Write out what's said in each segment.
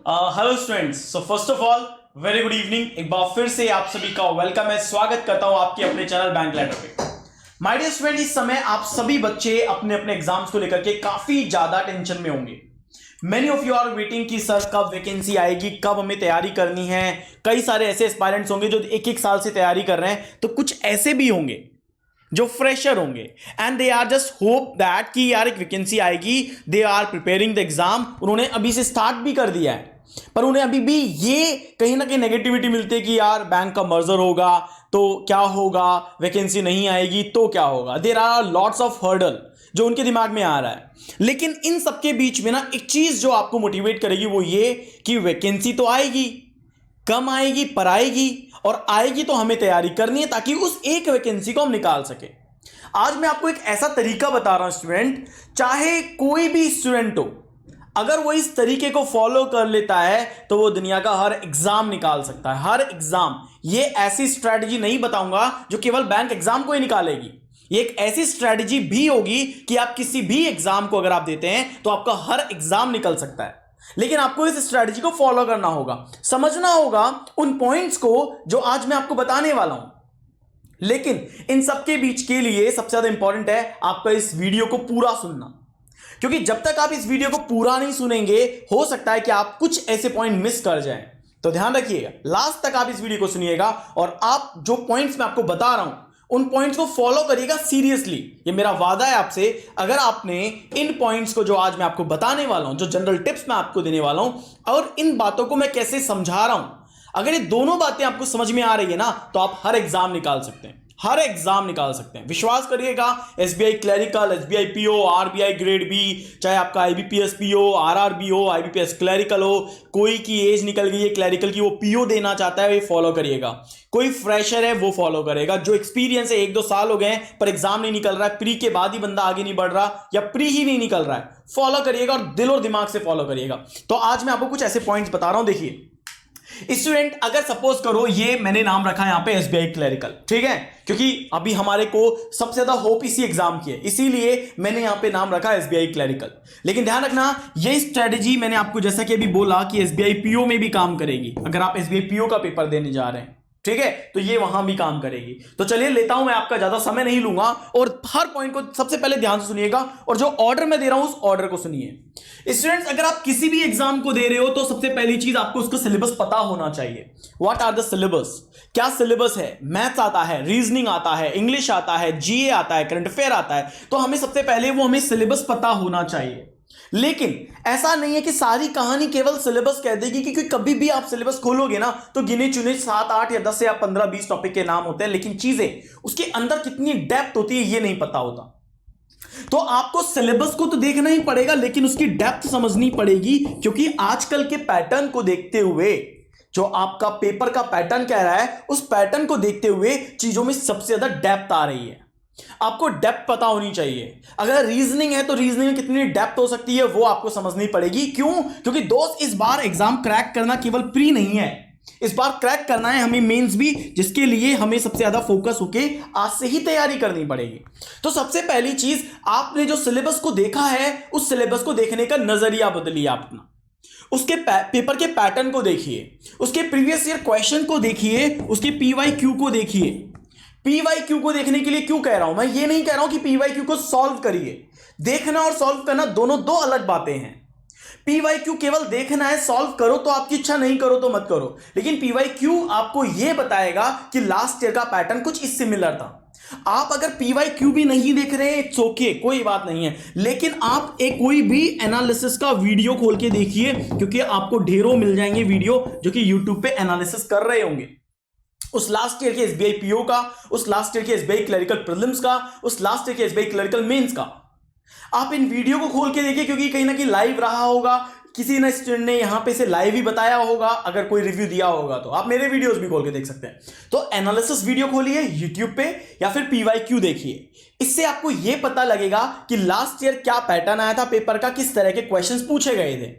Hello students, so first of all very good evening. एक बार फिर से आप सभी का वेलकम है, स्वागत करता हूं आपके अपने चैनल बैंक लैडर पे। माय डियर स्टूडेंट, इस समय आप सभी बच्चे अपने अपने एग्जाम्स को लेकर के काफी ज्यादा टेंशन में होंगे। Many of you are waiting कि सर कब वैकेंसी आएगी, कब हमें तैयारी करनी है। कई सारे ऐसे एस्पायरेंट्स होंगे जो एक एक साल से तैयारी कर रहे हैं, तो कुछ ऐसे भी होंगे जो फ्रेशर होंगे and they are just hope that कि यार एक वैकेंसी आएगी। They are preparing the exam, उन्होंने अभी से स्टार्ट भी कर दिया है, पर उन्हें अभी भी ये कहीं ना कहीं नेगेटिविटी मिलती है कि यार बैंक का मर्जर होगा तो क्या होगा, वैकेंसी नहीं आएगी तो क्या होगा। There are lots of hurdle जो उनके दिमाग में आ रहा है। लेकिन इन सबके बीच में ना एक चीज जो आपको मोटिवेट करेगी वो ये कि वैकेंसी तो आएगी, कम आएगी पर आएगी, और आएगी तो हमें तैयारी करनी है ताकि उस एक वैकेंसी को हम निकाल सके। आज मैं आपको एक ऐसा तरीका बता रहा हूं स्टूडेंट, चाहे कोई भी स्टूडेंट हो, अगर वो इस तरीके को फॉलो कर लेता है तो वो दुनिया का हर एग्जाम निकाल सकता है। हर एग्जाम, ये ऐसी स्ट्रैटेजी नहीं बताऊंगा जो केवल बैंक एग्जाम को ही निकालेगी। ये एक ऐसी स्ट्रैटेजी भी होगी कि आप किसी भी एग्जाम को अगर आप देते हैं तो आपका हर एग्जाम निकल सकता है। लेकिन आपको इस स्ट्रैटेजी को फॉलो करना होगा, समझना होगा उन पॉइंट्स को जो आज मैं आपको बताने वाला हूं। लेकिन इन सबके बीच के लिए सबसे ज्यादा इंपॉर्टेंट है आपका इस वीडियो को पूरा सुनना, क्योंकि जब तक आप इस वीडियो को पूरा नहीं सुनेंगे हो सकता है कि आप कुछ ऐसे पॉइंट मिस कर जाएं। तो ध्यान रखिएगा, लास्ट तक आप इस वीडियो को सुनिएगा और आप जो पॉइंट्स मैं आपको बता रहा हूं उन पॉइंट्स को फॉलो करिएगा सीरियसली। ये मेरा वादा है आपसे, अगर आपने इन पॉइंट्स को जो आज मैं आपको बताने वाला हूं, जो जनरल टिप्स मैं आपको देने वाला हूं और इन बातों को मैं कैसे समझा रहा हूं, अगर ये दोनों बातें आपको समझ में आ रही है ना तो आप हर एग्जाम निकाल सकते हैं, हर एग्जाम निकाल सकते हैं। विश्वास करिएगा, SBI clerical, SBI PO, RBI grade B, चाहे आपका आईबीपीएस पीओ, आरआरबी हो, आईबीपीएस क्लरिकल हो, कोई की एज निकल गई है क्लरिकल की, वो पीओ देना चाहता है, वो फॉलो करिएगा। कोई फ्रेशर है वो फॉलो करेगा, जो एक्सपीरियंस है 1-2 साल हो गए पर एग्जाम नहीं निकल रहा है, प्री के बाद ही बंदा आगे नहीं बढ़ रहा या प्री ही नहीं निकल रहा है, फॉलो करिएगा और दिल और दिमाग से फॉलो करिएगा। तो आज मैं आपको कुछ ऐसे पॉइंट्स बता रहा हूं। देखिए स्टूडेंट, अगर सपोज करो ये मैंने नाम रखा है यहां पे एसबीआई क्लरिकल, ठीक है, क्योंकि अभी हमारे को सबसे ज्यादा होप इसी एग्जाम की है, इसीलिए मैंने यहां पे नाम रखा एसबीआई क्लरिकल। लेकिन ध्यान रखना, ये स्ट्रेटेजी मैंने आपको जैसा कि अभी बोला कि एसबीआई पीओ में भी काम करेगी। अगर आप एसबीआई पीओ का पेपर देने जा रहे हैं, ठीक है, तो ये वहां भी काम करेगी। तो चलिए लेता हूं, मैं आपका ज्यादा समय नहीं लूंगा और हर पॉइंट को सबसे पहले ध्यान से सुनिएगा और जो ऑर्डर मैं दे रहा हूं उस ऑर्डर को सुनिए। स्टूडेंट्स, अगर आप किसी भी एग्जाम को दे रहे हो तो सबसे पहली चीज आपको उसका सिलेबस पता होना चाहिए। व्हाट आर द सिलेबस, क्या सिलेबस है। मैथ्स आता है, रीजनिंग आता है, इंग्लिश आता है, जीए आता है, करंट अफेयर आता है, तो हमें सबसे पहले वो हमें सिलेबस पता होना चाहिए। लेकिन ऐसा नहीं है कि सारी कहानी केवल सिलेबस कह देगी, क्योंकि कभी भी आप सिलेबस खोलोगे ना तो गिने चुने 7, 8 या 10 या 15, 20 टॉपिक के नाम होते हैं, लेकिन चीजें उसके अंदर कितनी डेप्थ होती है ये नहीं पता होता। तो आपको सिलेबस को तो देखना ही पड़ेगा, लेकिन उसकी डेप्थ समझनी पड़ेगी, क्योंकि आजकल के पैटर्न को देखते हुए, जो आपका पेपर का पैटर्न कह रहा है, उस पैटर्न को देखते हुए चीजों में सबसे ज्यादा डेप्थ आ रही है। आपको डेप्थ पता होनी चाहिए। अगर रीजनिंग है तो रीजनिंग में कितनी डेप्थ हो सकती है वो आपको समझनी पड़ेगी। क्यों? क्योंकि दोस्त, इस बार एग्जाम क्रैक करना केवल प्री नहीं है, इस बार क्रैक करना है हमें मेंस भी, जिसके लिए हमें सबसे ज्यादा फोकस होके आज से ही तैयारी करनी पड़ेगी। तो सबसे पहली चीज, आपने जो सिलेबस को देखा है उस सिलेबस को देखने का नजरिया बदलिए अपना। उसके पेपर के पैटर्न को देखिए, उसके प्रीवियस ईयर क्वेश्चन को देखिए, उसके पीवाईक्यू को देखिए। पीवाईक्यू को देखने के लिए क्यों कह रहा हूं मैं, ये नहीं कह रहा हूं कि पीवाईक्यू को सॉल्व करिए। देखना और सॉल्व करना दोनों दो अलग बातें हैं। पीवाईक्यू केवल देखना है, सॉल्व करो तो आपकी इच्छा, नहीं करो तो मत करो। लेकिन पीवाईक्यू आपको यह बताएगा कि लास्ट ईयर का पैटर्न कुछ इस सिमिलर था। आप अगर पीवाईक्यू भी नहीं देख रहे हैं, इट्स ओके, कोई बात नहीं है, लेकिन आप एक कोई भी एनालिसिस का वीडियो खोल के देखिए, क्योंकि आपको ढेरों मिल जाएंगे वीडियो जो कि यूट्यूब पे एनालिसिस कर रहे होंगे उस लास्ट ईयर के एसबीआई पीओ का, उस लास्ट ईयर के एसबीआई क्लरिकल प्रीलिम्स का, उस लास्ट ईयर के एसबीआई क्लरिकल मेंस का। आप इन वीडियो को खोल के देखिए, क्योंकि कहीं ना कहीं लाइव रहा होगा, किसी ना स्टूडेंट ने यहां पे से लाइव ही बताया होगा, अगर कोई रिव्यू दिया होगा तो आप मेरे वीडियोस भी खोल के देख सकते हैं। तो एनालिसिस वीडियो खोलिए यूट्यूब पे या फिर पीवाईक्यू देखिए, इससे आपको यह पता लगेगा कि लास्ट ईयर क्या पैटर्न आया था पेपर का, किस तरह के क्वेश्चंस पूछे गए थे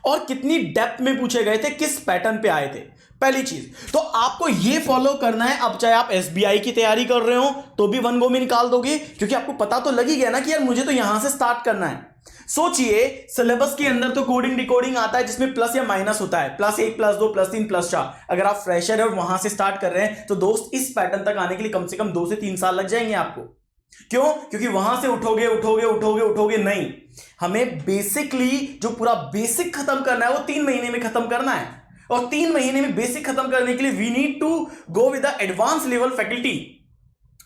और कितनी डेप्थ में पूछे गए थे, किस पैटर्न पे आए थे। पहली चीज तो आपको यह फॉलो करना है। अब चाहे आप एसबीआई की तैयारी कर रहे हो तो भी वन गो में निकाल दोगे, क्योंकि आपको पता तो लग ही गया ना कि यार मुझे तो यहां से स्टार्ट करना है। सोचिए सिलेबस के अंदर तो कोडिंग डिकोडिंग आता है जिसमें प्लस या माइनस होता है, +1 +2 +3 +4। अगर आप फ्रेशर है और वहां से स्टार्ट कर रहे हैं तो दोस्त इस पैटर्न तक आने के लिए कम से कम 2 से 3 साल लग जाएंगे आपको। क्यों? क्योंकि वहां से उठोगे उठोगे उठोगे उठोगे नहीं, हमें बेसिकली जो पूरा बेसिक खत्म करना है वो 3 महीने में खत्म करना है। और 3 महीने में बेसिक खत्म करने के लिए we need to go with the advance level faculty.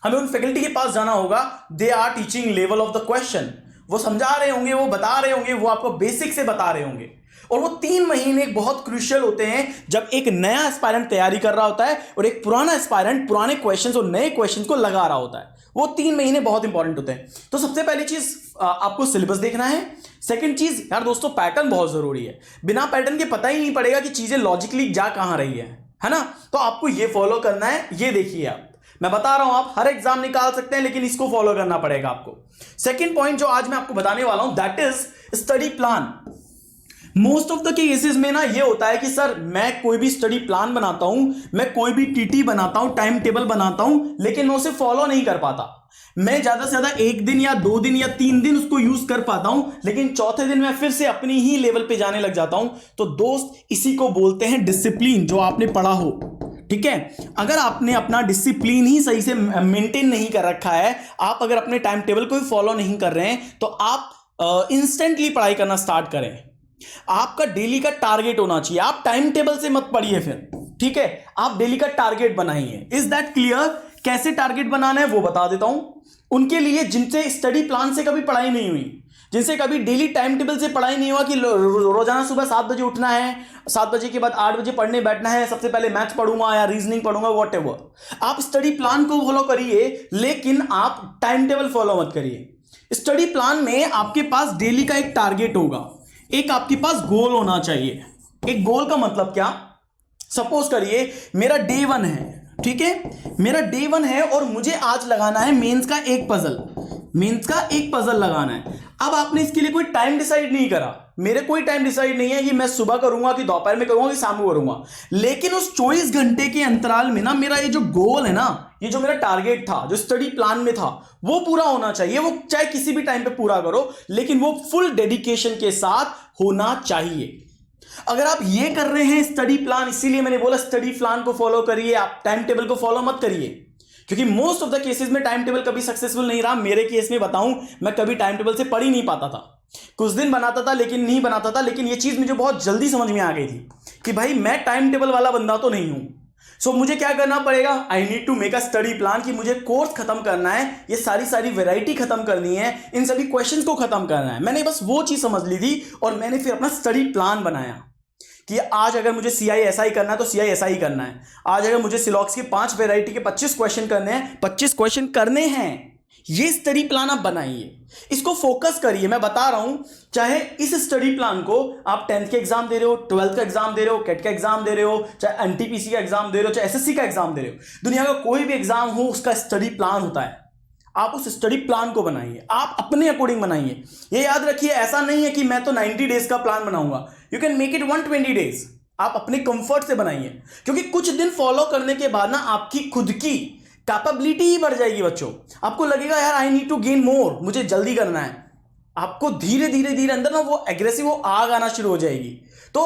हमें उन फैकल्टी के पास जाना होगा, they are teaching level of the question, वो समझा रहे होंगे, वो बता रहे होंगे, वो आपको बेसिक से बता रहे होंगे। और वो 3 महीने बहुत क्रूशियल होते हैं जब एक नया एस्पायरेंट तैयारी कर रहा होता है और एक पुराना एस्पायरेंट पुराने क्वेश्चंस और नए क्वेश्चंस को लगा रहा होता है। वो 3 महीने बहुत इंपॉर्टेंट होते हैं। तो सबसे पहली चीज आपको सिलेबस देखना है। सेकंड चीज यार दोस्तों, पैटर्न बहुत जरूरी है। बिना पैटर्न के पता ही नहीं पड़ेगा कि चीजें लॉजिकली जा कहां रही है ना। तो आपको ये फॉलो करना है। ये देखिए, आप मैं बता रहा हूं, आप हर एग्जाम निकाल सकते हैं लेकिन इसको फॉलो करना पड़ेगा आपको। सेकंड पॉइंट जो आज मैं आपको बताने वाला हूं that is study plan. Most of the cases में ना ये होता है कि सर मैं कोई भी स्टडी प्लान बनाता हूं, मैं कोई भी टीटी बनाता हूं, टाइम टेबल बनाता हूं, लेकिन मैं उसे फॉलो नहीं कर पाता। मैं ज्यादा से ज्यादा 1 दिन या 2 दिन या 3 दिन उसको यूज कर पाता हूं, लेकिन चौथे दिन मैं फिर से अपनी ही लेवल पे जाने लग जाता हूं। तो दोस्त इसी को बोलते हैं डिसिप्लिन, जो आपने पढ़ा हो। ठीक है, अगर आपने अपना डिसिप्लिन ही सही से मेंटेन नहीं कर रखा है, आप अगर अपने टाइम टेबल को ही फॉलो नहीं कर रहे हैं, तो आप इंस्टेंटली पढ़ाई करना स्टार्ट करें। आपका डेली का टारगेट होना चाहिए। आप टाइम टेबल से मत पढ़िए फिर, ठीक है, आप डेली का टारगेट बनाइए। Is that clear? कैसे टारगेट बनाना है वो बता देता हूं। उनके लिए जिनसे स्टडी प्लान से कभी पढ़ाई नहीं हुई, जिनसे कभी डेली टाइम टेबल से पढ़ाई नहीं हुआ कि रोजाना सुबह 7 बजे उठना है, 7 बजे के बाद 8 बजे पढ़ने बैठना है, सबसे पहले मैथ्स पढ़ूंगा या रीजनिंग पढ़ूंगा, व्हाटएवर। आप स्टडी प्लान को फॉलो करिए, लेकिन आप टाइम टेबल फॉलो मत करिए। स्टडी प्लान में आपके पास डेली का एक टारगेट होगा, एक आपके पास गोल होना चाहिए। एक गोल का मतलब क्या? सपोज करिए मेरा डे 1 है, ठीक है, मेरा डे 1 है और मुझे आज लगाना है मेंस का एक पजल लगाना है। अब आपने इसके लिए कोई टाइम डिसाइड नहीं करा, मेरे कोई टाइम डिसाइड नहीं है कि मैं सुबह करूंगा कि दोपहर में करूंगा कि शाम को करूंगा, लेकिन उस 24 घंटे के अंतराल में ना मेरा ये जो गोल है ना, ये जो मेरा टारगेट था, जो स्टडी प्लान में था, वो पूरा होना चाहिए। वो चाहे किसी भी टाइम पे पूरा करो, लेकिन वो फुल डेडिकेशन के साथ होना चाहिए। अगर आप ये कर रहे हैं स्टडी प्लान, इसीलिए मैंने बोला स्टडी प्लान को फॉलो करिए, आप टाइम टेबल को फॉलो मत करिए, क्योंकि मोस्ट ऑफ द केसेस में टाइम टेबल कभी सक्सेसफुल नहीं रहा। मेरे केस में बताऊं, मैं कभी टाइम टेबल से पढ़ ही नहीं पाता था। कुछ दिन बनाता था लेकिन नहीं बनाता था, लेकिन ये चीज मुझे बहुत जल्दी समझ में आ गई थी कि भाई मैं टाइम टेबल वाला बंदा तो नहीं हूं। सो मुझे क्या करना पड़ेगा? I need to make a study plan कि मुझे कोर्स खत्म करना है, ये सारी वैरायटी खत्म करनी है, इन सभी क्वेश्चंस को खत्म करना है। मैंने बस वो चीज समझ ली थी और मैंने फिर अपना स्टडी प्लान बनाया कि आज अगर मुझे CISI करना है तो CISI करना है। आज अगर मुझे सिलॉक्स की 5 वैरायटी के 25 क्वेश्चन करने हैं, 25 क्वेश्चन करने हैं। ये स्टडी प्लान आप बनाइए, इसको फोकस करिए। मैं बता रहा हूं, चाहे इस स्टडी प्लान को आप 10th के एग्जाम दे रहे हो, 12th का एग्जाम दे रहे हो, कैट का एग्जाम दे रहे हो, चाहे NTPC का एग्जाम दे रहे हो, चाहे SSC का एग्जाम दे रहे हो, दुनिया का कोई भी एग्जाम हो उसका स्टडी प्लान होता है। आप उस स्टडी प्लान को बनाइए, आप अपने अकॉर्डिंग बनाइए। ये याद रखिए, ऐसा नहीं है कि मैं तो 90 डेज का प्लान बनाऊंगा। You can make it 120 days. आप अपने कंफर्ट से बनाइए, क्योंकि कुछ दिन फॉलो करने के बाद ना आपकी खुद की कैपेबिलिटी ही बढ़ जाएगी बच्चों। आपको लगेगा यार I need to gain more, मुझे जल्दी करना है। आपको धीरे धीरे अंदर ना वो एग्रेसिव, वो आग आना शुरू हो जाएगी। तो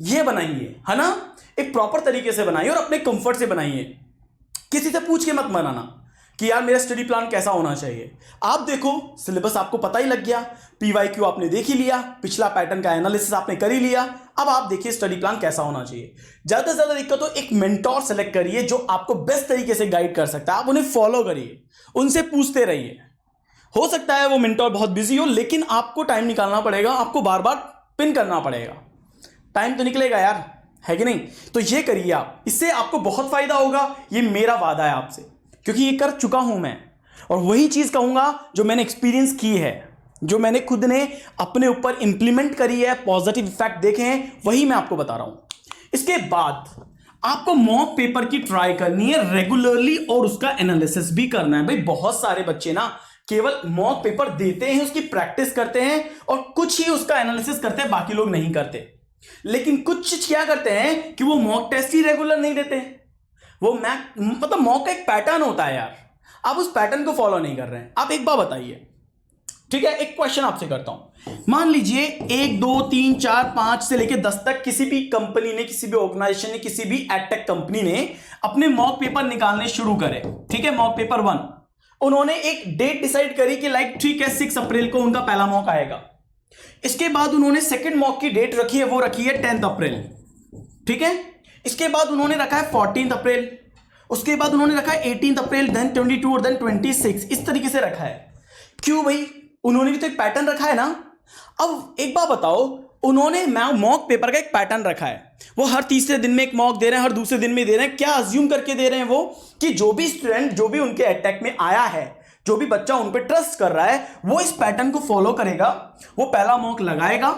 ये बनाइए, है ना, एक प्रॉपर तरीके से बनाइए और अपने कंफर्ट से बनाइए। किसी से पूछ के मत बनाना कि यार मेरा स्टडी प्लान कैसा होना चाहिए। आप देखो, सिलेबस आपको पता ही लग गया, PYQ आपने देख ही लिया, पिछला पैटर्न का एनालिसिस आपने कर ही लिया। अब आप देखिए स्टडी प्लान कैसा होना चाहिए। ज्यादा से ज्यादा दिक्कत हो, एक मेंटोर सेलेक्ट करिए जो आपको बेस्ट तरीके से गाइड कर सकता है। आप उन्हें फॉलो करिए, उनसे पूछते रहिए। हो सकता है वो मेंटोर बहुत बिजी हो, लेकिन आपको टाइम निकालना पड़ेगा, आपको बार बार पिन करना पड़ेगा। टाइम तो निकलेगा यार, है कि नहीं? तो ये करिए आप, इससे आपको बहुत फायदा होगा। ये मेरा वादा है आपसे, क्योंकि ये कर चुका हूं मैं, और वही चीज कहूंगा जो मैंने एक्सपीरियंस की है, जो मैंने खुद ने अपने ऊपर इंप्लीमेंट करी है, पॉजिटिव इफेक्ट देखे हैं, वही मैं आपको बता रहा हूं। इसके बाद आपको मॉक पेपर की ट्राई करनी है रेगुलरली और उसका एनालिसिस भी करना है। भाई बहुत सारे बच्चे ना केवल मॉक पेपर देते हैं, उसकी प्रैक्टिस करते हैं और कुछ ही उसका एनालिसिस करते हैं, बाकी लोग नहीं करते। लेकिन कुछ क्या करते हैं कि वो मॉक टेस्ट ही रेगुलर नहीं देते। वो मॉक का एक पैटर्न होता है यार, आप उस पैटर्न को फॉलो नहीं कर रहे हैं। आप एक बार बताइए, ठीक है, एक क्वेश्चन आपसे करता हूं। मान लीजिए 1 2 3 4 5 से लेकर 10 तक किसी भी कंपनी ने, किसी भी ऑर्गेनाइजेशन ने, किसी भी एडटेक कंपनी ने अपने मॉक पेपर निकालने शुरू करे। ठीक है, मॉक पेपर 1 उन्होंने एक डेट डिसाइड करी कि लाइक ठीक है 6 अप्रैल को उनका पहला मॉक आएगा। इसके बाद उन्होंने सेकंड मॉक की डेट रखी है, वो रखी है 10 अप्रैल। ठीक है, इसके बाद उन्होंने रखा है 14 अप्रैल, उसके बाद उन्होंने रखा है 18 अप्रैल, देन 22 और देन 26। इस तरीके से रखा है। क्यों भाई? उन्होंने भी तो एक पैटर्न रखा है ना। अब एक बात बताओ, उन्होंने मॉक पेपर का एक पैटर्न रखा है, वो हर तीसरे दिन में एक मॉक दे रहे हैं, हर दूसरे दिन में दे रहे हैं। क्या अज्यूम करके दे रहे हैं वो कि जो भी स्टूडेंट, जो भी उनके अटैक में आया है, जो भी बच्चा उन पर ट्रस्ट कर रहा है, वो इस पैटर्न को फॉलो करेगा। वो पहला मॉक लगाएगा,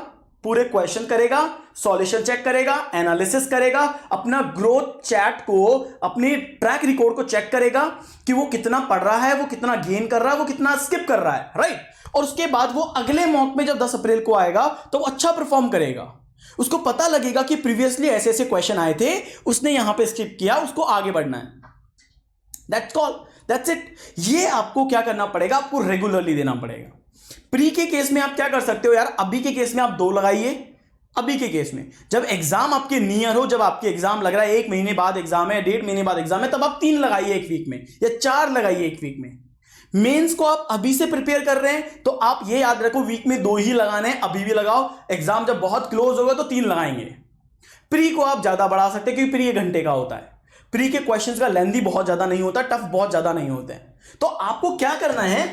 पूरे क्वेश्चन करेगा, सॉल्यूशन चेक करेगा, एनालिसिस करेगा, अपना ग्रोथ चैट को, अपने ट्रैक रिकॉर्ड को चेक करेगा कि वो कितना पढ़ रहा है, वो कितना गेन कर रहा है, वो कितना स्किप कर रहा है, राइट। और उसके बाद वो अगले मॉक में जब 10 अप्रैल को आएगा तो वो अच्छा परफॉर्म करेगा। उसको पता लगेगा कि प्रीवियसली ऐसे ऐसे क्वेश्चन आए थे, उसने यहां पे स्किप किया, उसको आगे बढ़ना है। That's it. ये आपको क्या करना पड़ेगा? आपको रेगुलरली देना पड़ेगा। प्री के केस में आप क्या कर सकते हो यार, अभी के केस में आप 2 लगाइए। अभी के केस में जब एग्जाम आपके नियर हो, जब आपके एग्जाम लग रहा है 1 महीने बाद एग्जाम है, 1.5 महीने बाद एग्जाम है, तब आप 3 लगाइए एक वीक में, या 4 लगाइए एक वीक में। मेंस को आप अभी से प्रिपेयर कर रहे हैं तो आप ये याद रखो वीक में 2 ही लगाने हैं, अभी भी लगाओ। एग्जाम जब बहुत क्लोज होगा तो 3 लगाएंगे। प्री को आप ज्यादा बढ़ा सकते हैं क्योंकि प्री 1 घंटे का होता है। प्री के क्वेश्चंस का लेंथी बहुत ज्यादा नहीं होता, टफ बहुत ज्यादा नहीं होते हैं। तो आपको क्या करना है,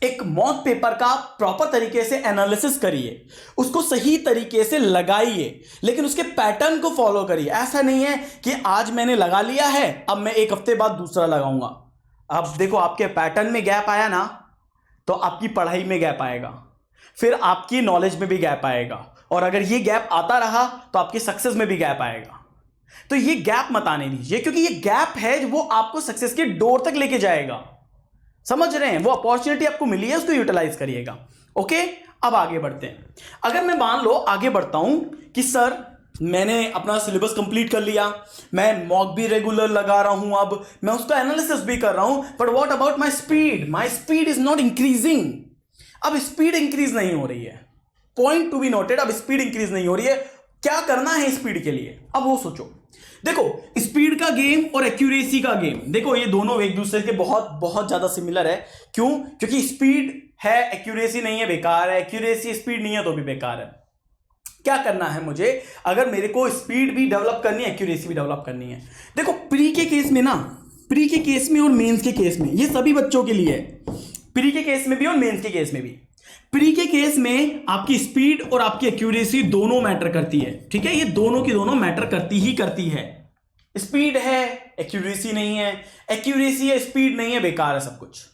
एक मॉक पेपर का प्रॉपर तरीके से एनालिसिस करिए, उसको सही तरीके से लगाइए, लेकिन उसके पैटर्न को फॉलो करिए। ऐसा नहीं है कि आज मैंने लगा लिया है, अब मैं 1 हफ्ते बाद दूसरा लगाऊंगा। अब देखो, आपके पैटर्न में गैप आया ना, तो आपकी पढ़ाई में गैप आएगा, फिर आपकी नॉलेज में भी गैप आएगा, और अगर ये गैप आता रहा तो आपकी सक्सेस में भी गैप आएगा। तो ये गैप मत आने दीजिए, क्योंकि ये गैप है वो आपको सक्सेस के डोर तक लेके जाएगा। समझ रहे हैं? वो अपॉर्चुनिटी आपको मिली है, उसको यूटिलाइज करिएगा। ओके, अब आगे बढ़ते हैं। अगर मैं मान लो आगे बढ़ता हूं कि सर मैंने अपना सिलेबस कंप्लीट कर लिया, मैं मॉक भी रेगुलर लगा रहा हूं, अब मैं उसका एनालिसिस भी कर रहा हूं, but what about my speed? My speed is not increasing. अब स्पीड इंक्रीज नहीं हो रही है, पॉइंट टू बी नोटेड। अब स्पीड इंक्रीज नहीं हो रही है, क्या करना है स्पीड के लिए? अब वो सोचो। देखो, स्पीड का गेम और एक्यूरेसी का गेम, देखो ये दोनों एक दूसरे के बहुत बहुत ज्यादा सिमिलर है। क्यों? क्योंकि स्पीड है, एक्यूरेसी नहीं है, बेकार है। एक्यूरेसी स्पीड नहीं है तो भी बेकार है। क्या करना है मुझे? अगर मेरे को स्पीड भी डेवलप करनी है, एक्यूरेसी भी डेवलप करनी है। देखो, प्री के केस में ना, प्री के केस में और मेंस के केस में, ये सभी बच्चों के लिए है। प्री के केस में भी और मेंस के केस में भी। प्री के केस में आपकी स्पीड और आपकी एक्यूरेसी दोनों मैटर करती है। ठीक है, ये दोनों की दोनों मैटर करती ही करती है। स्पीड है, एक्यूरेसी नहीं है, एक्यूरेसी है, स्पीड नहीं है, बेकार है सब कुछ।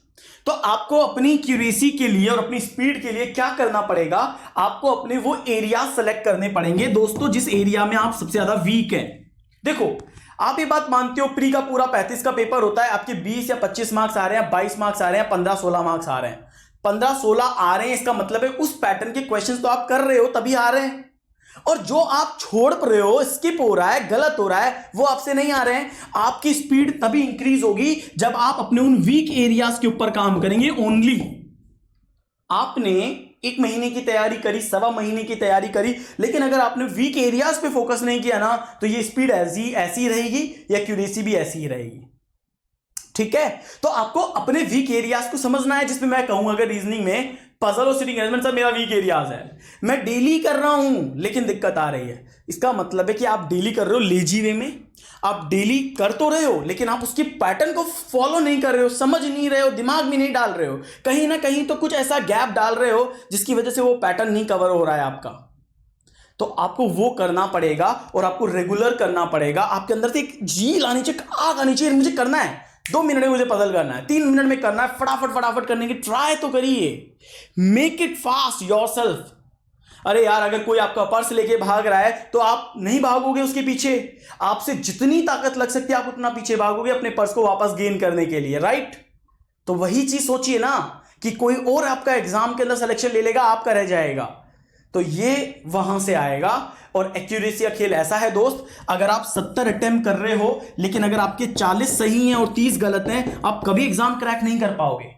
तो आपको अपनी एक्यूरेसी के लिए और अपनी स्पीड के लिए क्या करना पड़ेगा? आपको अपने वो एरिया सेलेक्ट करने पड़ेंगे दोस्तों, जिस एरिया में आप सबसे ज्यादा वीक हैं। देखो, आप ये बात मानते हो प्री का पूरा 35 का पेपर होता है, आपके 20 या 25 मार्क्स आ रहे हैं, 22 मार्क्स आ रहे हैं, 15-16 मार्क्स आ रहे हैं। 15-16 आ रहे हैं, इसका मतलब है उस पैटर्न के क्वेश्चंस तो आप कर रहे हो तभी आ रहे हैं, और जो आप छोड़ रहे हो, स्किप हो रहा है, गलत हो रहा है, वो आपसे नहीं आ रहे हैं। आपकी स्पीड तभी इंक्रीज होगी जब आप अपने उन वीक एरियाज के ऊपर काम करेंगे। ओनली आपने 1 महीने की तैयारी करी, 1.25 महीने की तैयारी करी, लेकिन अगर आपने वीक एरियाज पे फोकस नहीं किया ना, तो ये स्पीड ऐसी रहेगी, या एक्यूरेसी भी ऐसी ही रहेगी। ठीक है, तो आपको अपने वीक एरियाज को समझना है, जिसमें मैं कहूं अगर रीजनिंग में पजल और सिटिंग अरेंजमेंट सब मेरा वीक एरियाज है, मैं डेली कर रहा हूं लेकिन दिक्कत आ रही है। इसका मतलब है कि आप डेली कर रहे हो लेजी वे में, आप डेली कर तो रहे हो लेकिन आप उसकी पैटर्न को फॉलो नहीं कर रहे हो, समझ नहीं रहे हो, दिमाग में नहीं डाल रहे हो, कहीं ना कहीं तो कुछ ऐसा गैप डाल रहे हो जिसकी वजह से वो पैटर्न नहीं कवर हो रहा है आपका। तो आपको वो करना पड़ेगा और आपको रेगुलर करना पड़ेगा। आपके अंदर से एक जील आनी चाहिए, आग आनी चाहिए, मुझे करना है, 2 मिनट में मुझे पजल करना है, 3 मिनट में करना है, फटाफट करने की ट्राई तो करिए। Make it fast yourself. अरे यार, अगर कोई आपका पर्स लेके भाग रहा है तो आप नहीं भागोगे उसके पीछे, आपसे जितनी ताकत लग सकती है आप उतना पीछे भागोगे अपने पर्स को वापस गेन करने के लिए, राइट? तो वही चीज सोचिए ना कि कोई और आपका एग्जाम के अंदर सिलेक्शन ले लेगा, आपका रह जाएगा। तो ये वहां से आएगा। और एक्यूरेसी का खेल ऐसा है दोस्त, अगर आप 70 अटेम्प्ट कर रहे हो लेकिन अगर आपके 40 सही हैं और 30 गलत हैं, आप कभी एग्जाम क्रैक नहीं कर पाओगे।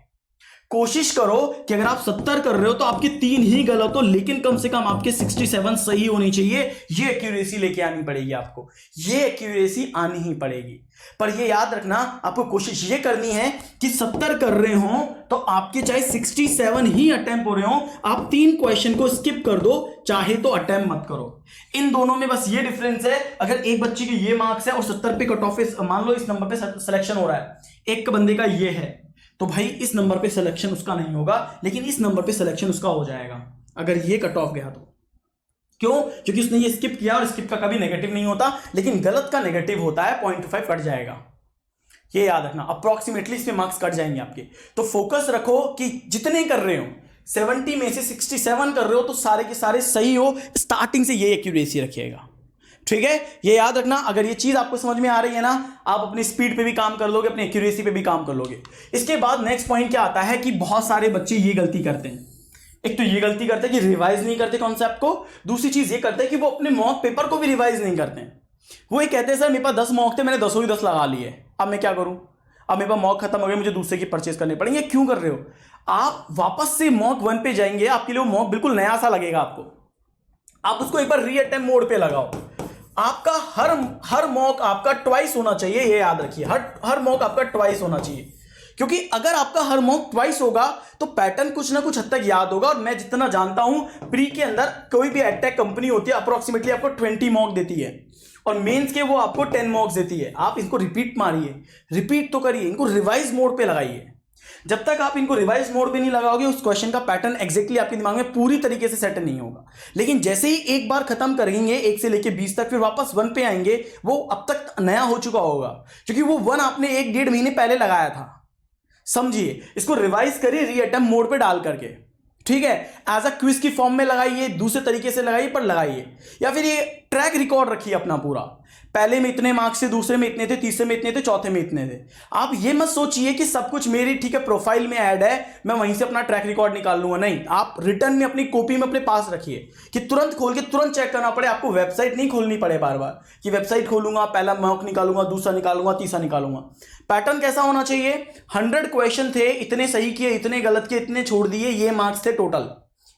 कोशिश करो कि अगर आप 70 कर रहे हो तो आपके 3 ही गलत हो, लेकिन कम से कम आपके 67 सही होनी चाहिए। ये एक्यूरेसी लेके आनी पड़ेगी आपको, ये एक्यूरेसी आनी ही पड़ेगी। पर ये याद रखना, आपको कोशिश ये करनी है कि 70 कर रहे हो तो आपके चाहे 67 ही अटेम्प्ट हो रहे हो, आप 3 क्वेश्चन को स्किप कर दो, चाहे तो अटेम्प्ट मत करो। इन दोनों में बस ये डिफरेंस है। अगर एक बच्चे के ये मार्क्स है और 70 पे कट ऑफ, मान लो इस नंबर पे सिलेक्शन हो रहा है, एक बंदे का ये है, तो भाई इस नंबर पे सिलेक्शन उसका नहीं होगा, लेकिन इस नंबर पे सिलेक्शन उसका हो जाएगा अगर ये कट ऑफ गया तो। क्यों? क्योंकि उसने ये स्किप किया, और स्किप का कभी नेगेटिव नहीं होता, लेकिन गलत का नेगेटिव होता है, 0.25 कट जाएगा। ये याद रखना, अप्रोक्सीमेटली इसमें मार्क्स कट जाएंगे आपके। तो फोकस रखो कि जितने कर रहे हो, 70 में से 67 कर रहे हो तो सारे के सारे सही हो। स्टार्टिंग से ये एक्यूरेसी रखिएगा, ठीक है? ये याद रखना। अगर ये चीज आपको समझ में आ रही है ना, आप अपनी स्पीड पे भी काम कर लोगे, अपनी एक्यूरेसी पे भी काम कर लोगे। इसके बाद नेक्स्ट पॉइंट क्या आता है कि बहुत सारे बच्चे ये गलती करते हैं। एक तो ये गलती करते हैं कि रिवाइज नहीं करते कॉन्सेप्ट को, दूसरी चीज ये करते हैं कि वो अपने मॉक पेपर को भी रिवाइज नहीं करते हैं। वो ये कहते हैं सर मेरे पास 10 मॉक थे, मैंने 10 ही 10 लगा लिए, अब मैं क्या करूं, अब मेरे पास मॉक खत्म हो गए, मुझे दूसरे की परचेज करने पड़ेंगे। क्यों कर रहे हो? आप वापस से मॉक 1 पे जाएंगे, आपके लिए मॉक बिल्कुल नया सा लगेगा आपको। आप उसको एक बार री अटेम्प्ट मोड पे लगाओ। आपका हर मॉक आपका ट्वाइस होना चाहिए, ये याद रखिए, हर मॉक आपका ट्वाइस होना चाहिए। क्योंकि अगर आपका हर मॉक ट्वाइस होगा तो पैटर्न कुछ ना कुछ हद तक याद होगा। और मैं जितना जानता हूं, प्री के अंदर कोई भी एडटेक कंपनी होती है अप्रोक्सीमेटली आपको 20 मॉक देती है, और मेंस के वो आपको 10 मॉक्स देती है। आप इसको रिपीट मारिए, रिपीट तो करिए, इनको रिवाइज मोड पे लगाइए। जब तक आप इनको रिवाइज मोड पे नहीं लगाओगे, उस क्वेश्चन का पैटर्न एग्जैक्टली आपके दिमाग में पूरी तरीके से सेट नहीं होगा। लेकिन जैसे ही एक बार खत्म करेंगे 1 से लेके 20 तक, फिर वापस 1 पे आएंगे, वो अब तक नया हो चुका होगा, क्योंकि वो 1 आपने 1-1.5 महीने पहले लगाया था। समझिए, इसको रिवाइज करिए री अटेम्प्ट मोड पे डाल करके, ठीक है? एज अ क्विज की फॉर्म में लगाइए, दूसरे तरीके से लगाइए, पर लगाइए। या फिर ये ट्रैक रिकॉर्ड रखिए अपना पूरा, पहले में इतने मार्क्स थे, दूसरे में इतने थे, तीसरे में इतने थे, चौथे में इतने थे। आप ये मत सोचिए कि सब कुछ मेरी ठीक है प्रोफाइल में ऐड है, मैं वहीं से अपना ट्रैक रिकॉर्ड निकाल लूंगा। नहीं, आप रिटर्न में अपनी कॉपी में अपने पास रखिए कि तुरंत खोल के तुरंत चेक करना पड़े। आपको वेबसाइट नहीं खोलनी पड़े बार बार कि वेबसाइट खोलूंगा, पहला मॉक निकालूंगा, दूसरा निकालूंगा, तीसरा निकालूंगा। पैटर्न कैसा होना चाहिए? 100 क्वेश्चन थे, इतने सही किए, इतने गलत किए, इतने छोड़ दिए, ये मार्क्स थे टोटल,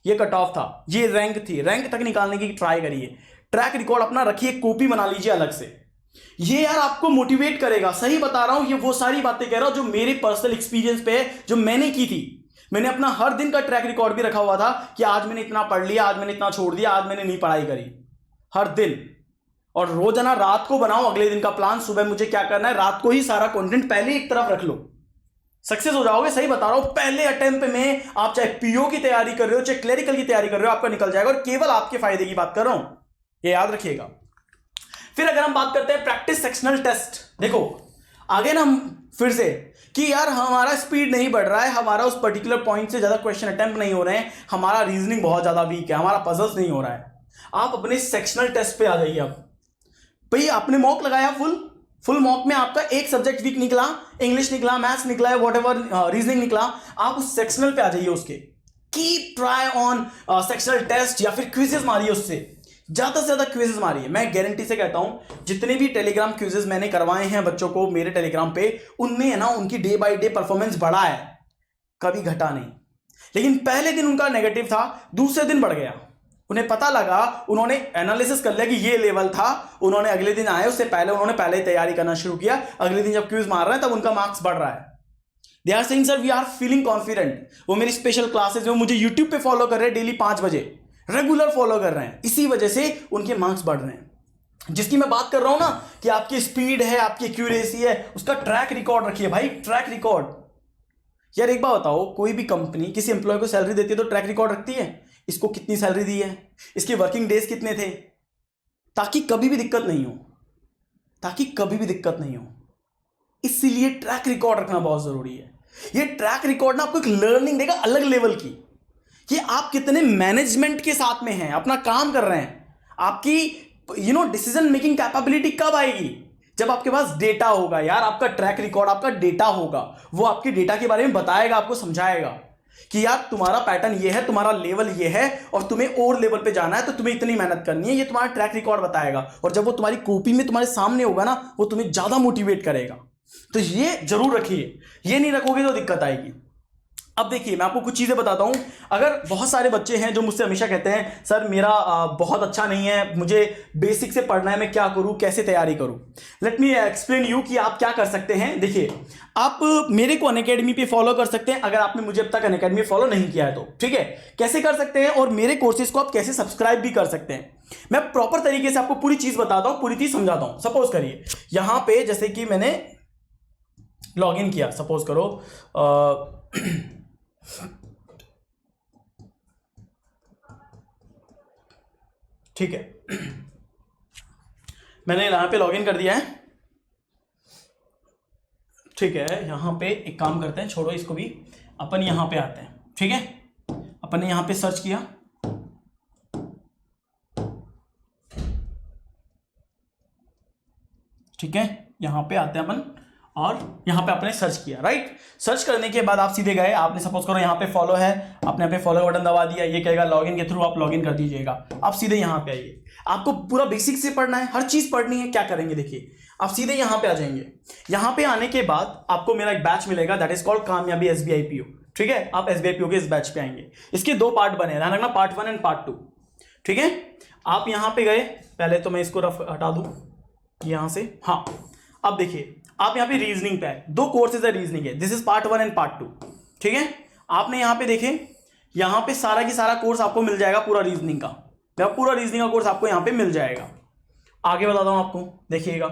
ये कट ऑफ था, ये रैंक थी, रैंक तक निकालने की ट्राई करिए। ट्रैक रिकॉर्ड अपना रखिए, कॉपी बना लीजिए अलग से। ये यार आपको मोटिवेट करेगा। सही बता रहा हूं, ये वो सारी बातें कह रहा हूं जो मेरे पर्सनल एक्सपीरियंस पे है, जो मैंने की थी। मैंने अपना हर दिन का ट्रैक रिकॉर्ड भी रखा हुआ था कि आज मैंने इतना पढ़ लिया, आज मैंने इतना छोड़ दिया, आज मैंने नहीं पढ़ाई करी, हर दिन। और रोजाना रात को बनाओ अगले दिन का प्लान, सुबह मुझे क्या करना है, रात को ही सारा कंटेंट पहले एक तरफ रख लो, सक्सेस हो जाओगे। सही बता रहा हूं, पहले अटेम्प्ट में आप चाहे पीओ की तैयारी कर रहे हो, चाहे क्लरिकल की तैयारी कर रहे हो, आपका निकल जाएगा। और केवल आपके फायदे की बात कर रहा हूं, ये याद रखिएगा। फिर अगर हम बात करते हैं प्रैक्टिस सेक्शनल टेस्ट, देखो आगे ना हम फिर से कि यार हमारा स्पीड नहीं बढ़ रहा है, हमारा उस पर्टिकुलर पॉइंट से ज्यादा क्वेश्चन अटेम्प्ट नहीं हो रहे हैं, हमारा रीजनिंग बहुत ज्यादा वीक है, हमारा पजल्स नहीं हो रहा है। आप अपने सेक्शनल टेस्ट पे आ जाइए। अब भाई आपने मॉक लगाया, फुल मॉक में आपका एक सब्जेक्ट वीक निकला, इंग्लिश निकला, मैथ्स निकला है, व्हाटएवर रीजनिंग निकला, आप उस सेक्शनल पे आ जाइए। उसके keep try on sectional test, या फिर क्विजेस मारिए, उससे ज्यादा से ज्यादा क्विजेस मारिए। मैं गारंटी से कहता हूं, जितने भी टेलीग्राम क्विजेस मैंने करवाए हैं बच्चों को मेरे टेलीग्राम पे, उनमें है ना उनकी डे बाय डे परफॉर्मेंस बढ़ा है, कभी घटा नहीं। लेकिन पहले दिन उनका नेगेटिव था, दूसरे दिन बढ़ गया। उन्हें पता लगा, उन्होंने एनालिसिस कर लिया कि ये लेवल था, उन्होंने अगले दिन आए, उससे पहले उन्होंने पहले ही तैयारी करना शुरू किया, अगले दिन जब क्विज मार रहे हैं तब उनका मार्क्स बढ़ रहा है। They are saying sir we are feeling confident. वो मेरी स्पेशल क्लासेस में मुझे यूट्यूब पे फॉलो कर रहे हैं, डेली 5 बजे रेगुलर फॉलो कर रहे हैं, इसी वजह से उनके मार्क्स बढ़ रहे हैं। जिसकी मैं बात कर रहा हूं ना कि आपकी स्पीड है, आपकी एक्यूरेसी है, उसका ट्रैक रिकॉर्ड रखिए भाई, ट्रैक रिकॉर्ड। यार एक बात बताओ, कोई भी कंपनी किसी एम्प्लॉय को सैलरी देती है तो ट्रैक रिकॉर्ड रखती है, इसको कितनी सैलरी दी है, इसके वर्किंग डेज कितने थे, ताकि कभी भी दिक्कत नहीं हो, ताकि कभी भी दिक्कत नहीं हो। इसीलिए ट्रैक रिकॉर्ड रखना बहुत जरूरी है। ये ट्रैक रिकॉर्ड ना आपको एक लर्निंग देगा अलग लेवल की, कि आप कितने मैनेजमेंट के साथ में हैं, अपना काम कर रहे हैं। आपकी डिसीजन मेकिंग कैपेबिलिटी कब आएगी? जब आपके पास डेटा होगा। यार आपका ट्रैक रिकॉर्ड, आपका डेटा होगा, वो आपके डेटा के बारे में बताएगा, आपको समझाएगा कि यार तुम्हारा पैटर्न ये है, तुम्हारा लेवल ये है, और तुम्हें और लेवल पे जाना है तो तुम्हें इतनी मेहनत करनी है, ये तुम्हारा ट्रैक रिकॉर्ड बताएगा। और जब वो तुम्हारी कॉपी में तुम्हारे सामने होगा ना, वो तुम्हें ज्यादा मोटिवेट करेगा। तो ये जरूर रखिए, ये नहीं रखोगे तो दिक्कत आएगी। अब देखिए मैं आपको कुछ चीजें बताता हूं। अगर बहुत सारे बच्चे हैं जो मुझसे हमेशा कहते हैं सर मेरा बहुत अच्छा नहीं है, मुझे बेसिक से पढ़ना है, मैं क्या करूं, कैसे तैयारी करूं। लेट मी एक्सप्लेन यू कि आप क्या कर सकते हैं। देखिए आप मेरे को अनअकैडमी पे फॉलो कर सकते हैं अगर आपने मुझे अब तक अनअकैडमी फॉलो नहीं किया है तो, ठीक है। कैसे कर सकते हैं और मेरे कोर्सेज को आप कैसे सब्सक्राइब भी कर सकते हैं, मैं प्रॉपर तरीके से आपको पूरी चीज बताता हूं, पूरी चीज समझाता हूं। सपोज करिए यहां पे जैसे कि मैंने लॉग इन किया, सपोज करो ठीक है, मैंने यहां पे लॉगिन कर दिया है, ठीक है। यहां पे एक काम करते हैं, छोड़ो इसको भी, अपन यहां पे आते हैं, ठीक है। अपन ने यहां पे सर्च किया, ठीक है। यहां पे आते हैं अपन और यहां पे आपने सर्च किया, राइट। सर्च करने के बाद आप सीधे गए, आपने सपोज करो यहां पे फॉलो है, आपने यहाँ पे फॉलो का बटन दबा दिया, ये कहेगा लॉगिन के थ्रू आप लॉगिन कर दीजिएगा। आप सीधे यहां पे आइए, आपको पूरा बेसिक से पढ़ना है, हर चीज पढ़नी है। क्या करेंगे देखिए, आप सीधे यहां पे आ जाएंगे। यहां पे आने के बाद आपको मेरा एक बैच मिलेगा, दैट इज कॉल्ड कामयाबी एसबीआई पीओ, ठीक है। आप एसबीआई पीओ के इस बैच पे आएंगे। इसके 2 पार्ट बने, ध्यान रखना, पार्ट 1 एंड पार्ट 2, ठीक है। आप यहां पे गए, पहले तो मैं इसको रफ हटा दूं यहां से, हाँ। अब देखिए आप यहाँ पे रीजनिंग पे आए, 2 कोर्सेज है रीजनिंग है, this is part 1 and part 2, ठीक है। आपने यहाँ पे देखे, यहाँ पे सारा की सारा कोर्स आपको मिल जाएगा, पूरा रीजनिंग का, पूरा रीजनिंग का कोर्स आपको यहाँ पे मिल जाएगा। आगे बताता हूँ आपको, देखिएगा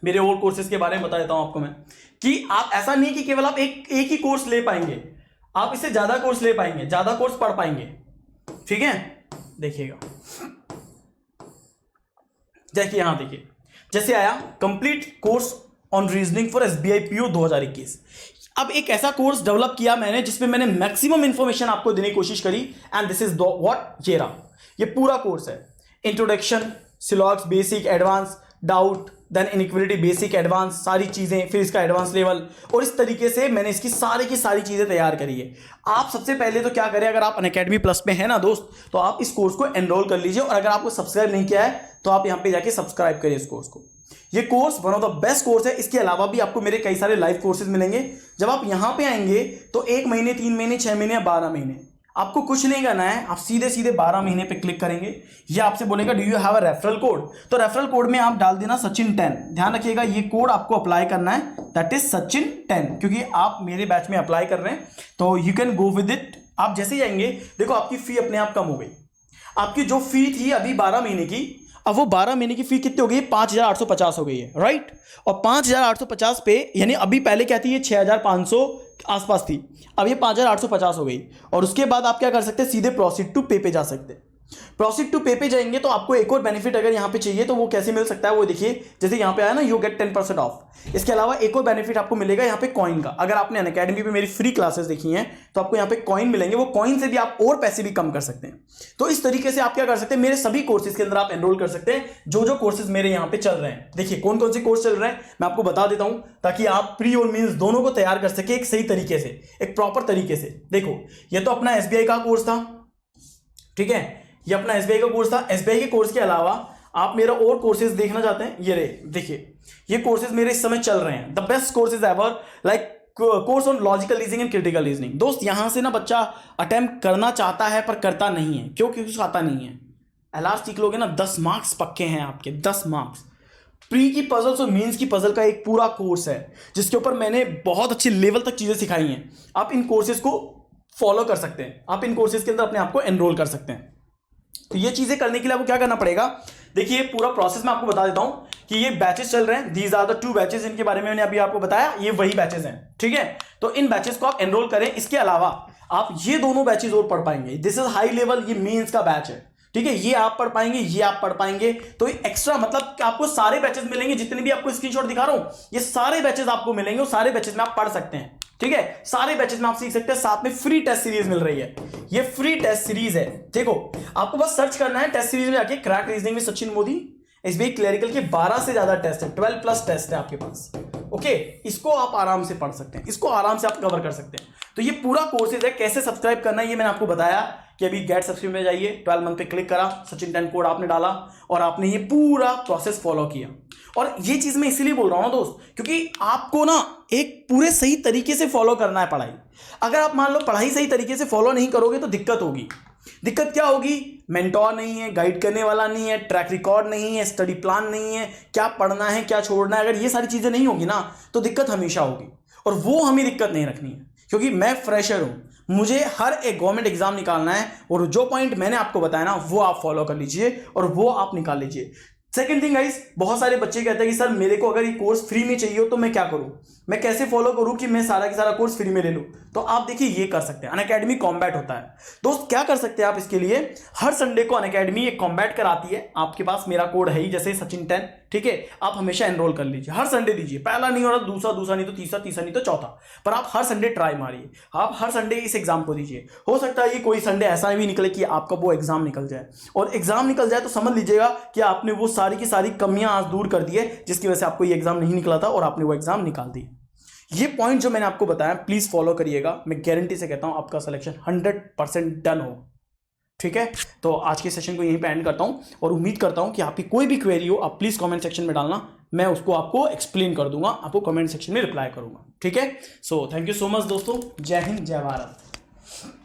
मेरे और कोर्सेज के बारे में बता देता हूँ आपको मैं, कि आप ऐसा नहीं कि केवल आप एक ही कोर्स ले पाएंगे, आप इससे ज्यादा कोर्स ले पाएंगे, ज्यादा कोर्स पढ़ पाएंगे, ठीक है। देखिएगा, देखिए यहां देखिए, जैसे आया complete course on reasoning for SBI PO 2021। अब एक ऐसा कोर्स डेवलप किया मैंने जिसमें मैंने मैक्सिमम इंफॉर्मेशन आपको देने की कोशिश करी, एंड दिस इज व्हाट, ये रहा, ये पूरा कोर्स है। इंट्रोडक्शन, सिलॉग्स, basic, advance, doubt, then inequality, basic, advance, सारी चीजें, फिर इसका एडवांस लेवल, और इस तरीके से मैंने इसकी सारी की सारी चीजें तैयार करी है। आप सबसे पहले तो क्या करें, अगर आप अनअकैडमी प्लस पे है ना दोस्त, तो आप इस कोर्स को एनरोल कर लीजिए, और अगर आपको सब्सक्राइब नहीं किया है तो आप यहां पे जाके सब्सक्राइब करिए इस कोर्स को। ये course one of the best course है। इसके अलावा भी आपको मेरे कई सारे लाइव कोर्सेज मिलेंगे। जब आप यहां पे आएंगे तो 1 महीने, 3 महीने, 6 महीने या 12 महीने, आपको कुछ नहीं करना है, आप सीधे सीधे 12 महीने पे क्लिक करेंगे। ये आपसे बोलेगा do you have a referral code, तो रेफरल कोड में आप डाल देना सचिन 10। ध्यान रखिएगा ये कोड आपको अप्लाई करना है, दैट इज सचिन 10, क्योंकि आप मेरे बैच में अप्लाई कर रहे हैं, तो you can go with it. आप जैसे ही आएंगे, देखो आपकी फी अपने आप कम हो गई। आपकी जो फी थी अभी 12 महीने की, अब वो 12 महीने की फी कितनी हो गई, 5,850 हो गई है, राइट। और 5,850 पे, यानी अभी पहले क्या थी, ये 6,500 आसपास थी, अब ये 5,850 हो गई। और उसके बाद आप क्या कर सकते हैं, सीधे प्रोसीड टू पे पे जा सकते हैं। प्रोसीड टू पे पे जाएंगे तो आपको एक और बेनिफिट अगर यहाँ पे चाहिए तो वो कैसे मिल सकता है, वो देखिए, जैसे यहाँ पे आया ना, यू गेट 10% ऑफ। इसके अलावा एक और बेनिफिट आपको मिलेगा यहाँ पे कॉइन का। अगर आपने अनअकैडमी पे मेरी फ्री क्लासेस देखी हैं तो आपको यहाँ पे कॉइन मिलेंगे, वो कॉइन से भी आप और पैसे भी कम कर सकते हैं। तो इस तरीके से आप क्या कर सकते हैं, मेरे सभी कोर्सेज के अंदर आप एनरोल कर सकते हैं, जो कोर्सेज मेरे यहाँ पे चल रहे हैं। देखिए कौन कौन से कोर्स चल रहे हैं मैं आपको बता देता हूं, ताकि आप प्री और मींस दोनों को तैयार कर सके एक सही तरीके से, एक प्रॉपर तरीके से। देखो ये तो अपना एसबीआई का कोर्स था, ठीक है, ये अपना एसबीआई का कोर्स था। एसबीआई के कोर्स के अलावा आप मेरा और कोर्सेज देखना चाहते हैं, ये रहे, देखिए ये कोर्सेज मेरे इस समय चल रहे हैं, the best courses ever, like course on logical reasoning and critical reasoning. दोस्त यहां से ना बच्चा अटेम्प्ट करना चाहता है पर करता नहीं है, क्योंकि उसको आता नहीं है। एलआर सीख लोगे ना, 10 मार्क्स पक्के हैं आपके, 10 मार्क्स। प्री की पजल्स और मेंस की पजल का एक पूरा कोर्स है जिसके ऊपर मैंने बहुत अच्छे लेवल तक चीजें सिखाई हैं। आप इन कोर्सेज को फॉलो कर सकते हैं, आप इन कोर्सेज के अंदर अपने आप को एनरोल कर सकते हैं। तो ये चीजें करने के लिए आपको क्या करना पड़ेगा, देखिए पूरा प्रोसेस मैं आपको बता देता हूं कि ये बैचेस चल रहे हैं, दीज आर द 2 बैचेस, इनके बारे में मैंने अभी आपको बताया, ये वही बैचेस हैं, ठीक है। तो इन बैचेस को आप एनरोल करें। इसके अलावा आप ये दोनों बैचेस और पढ़ पाएंगे, दिस इज हाई लेवल, ये मेंस का बैच है, ठीक है, ये आप पढ़ पाएंगे, ये आप पढ़ पाएंगे। तो एक्स्ट्रा मतलब आपको सारे बैचेस मिलेंगे, जितने भी आपको स्क्रीनशॉट दिखा रहा हूं, ये सारे बैचेस आपको मिलेंगे, और सारे बैचेस में आप पढ़ सकते हैं, ठीक है। सारे बैचेस में आप सीख सकते हैं, साथ में फ्री टेस्ट सीरीज मिल रही है, ये फ्री टेस्ट सीरीज है। देखो आपको बस सर्च करना है टेस्ट सीरीज में जाके, क्रैक रीजनिंग में सचिन मोदी, एसबीआई क्लरिकल के 12 से ज्यादा टेस्ट है, 12+ टेस्ट है आपके पास, ओके। इसको आप आराम से पढ़ सकते हैं, इसको आराम से आप कवर कर सकते हैं। तो ये पूरा कोर्सेज है, कैसे सब्सक्राइब करना है ये मैंने आपको बताया कि अभी गेट सब्सक्रिप्शन में जाइए, 12 मंथ पे क्लिक करा, सचिन 10 कोड आपने डाला और आपने ये पूरा प्रोसेस फॉलो किया। और ये चीज मैं इसीलिए बोल रहा हूं ना दोस्त, क्योंकि आपको ना एक पूरे सही तरीके से फॉलो करना है पढ़ाई। अगर आप मान लो पढ़ाई सही तरीके से फॉलो नहीं करोगे तो दिक्कत होगी। दिक्कत क्या होगी? मेंटोर नहीं है, गाइड करने वाला नहीं है, ट्रैक रिकॉर्ड नहीं है, स्टडी प्लान नहीं है, क्या पढ़ना है क्या छोड़ना है, अगर ये सारी चीजें नहीं होगी ना तो दिक्कत हमेशा होगी। और वो हमें दिक्कत नहीं रखनी है, क्योंकि मैं फ्रेशर हूं, मुझे हर एक गवर्नमेंट एग्जाम निकालना है और जो पॉइंट मैंने आपको बताया ना वो आप फॉलो कर लीजिए और वो आप निकाल लीजिए। सेकंड थिंग गाइस, बहुत सारे बच्चे कहते हैं कि सर मेरे को अगर ये कोर्स फ्री में चाहिए हो तो मैं क्या करूं, मैं कैसे फॉलो करूं कि मैं सारा का सारा कोर्स फ्री में ले लूं? तो आप देखिए ये कर सकते हैं, अनअकैडमी कॉम्बैट होता है दोस्त। क्या कर सकते हैं आप इसके लिए? हर संडे को अनअकैडमी एक कॉम्बैट कराती है, आपके पास मेरा कोड है ही जैसे सचिन 10, ठीक है, आप हमेशा एनरोल कर लीजिए, हर संडे दीजिए। पहला नहीं हो रहा दूसरा, दूसरा नहीं तो तीसरा, तीसरा नहीं तो चौथा, पर आप हर संडे ट्राई मारिए, आप हर संडे इस एग्जाम को दीजिए। हो सकता है ये कोई संडे ऐसा भी निकले कि आपका वो एग्जाम निकल जाए, और एग्जाम निकल जाए तो समझ लीजिएगा कि आपने वो सारी की सारी कमियां आज दूर कर दी है जिसकी वजह से आपको ये एग्जाम नहीं निकला था और आपने वो एग्जाम निकाल दी। ये पॉइंट जो मैंने आपको बताया प्लीज फॉलो करिएगा, मैं गारंटी से कहता हूं आपका सिलेक्शन 100% डन हो। ठीक है, तो आज के सेशन को यहीं पे एंड करता हूं और उम्मीद करता हूं कि आपकी कोई भी क्वेरी हो आप प्लीज कमेंट सेक्शन में डालना, मैं उसको आपको एक्सप्लेन कर दूंगा, आपको कमेंट सेक्शन में रिप्लाई करूंगा। ठीक है, so thank you so much दोस्तों, जय हिंद जय भारत।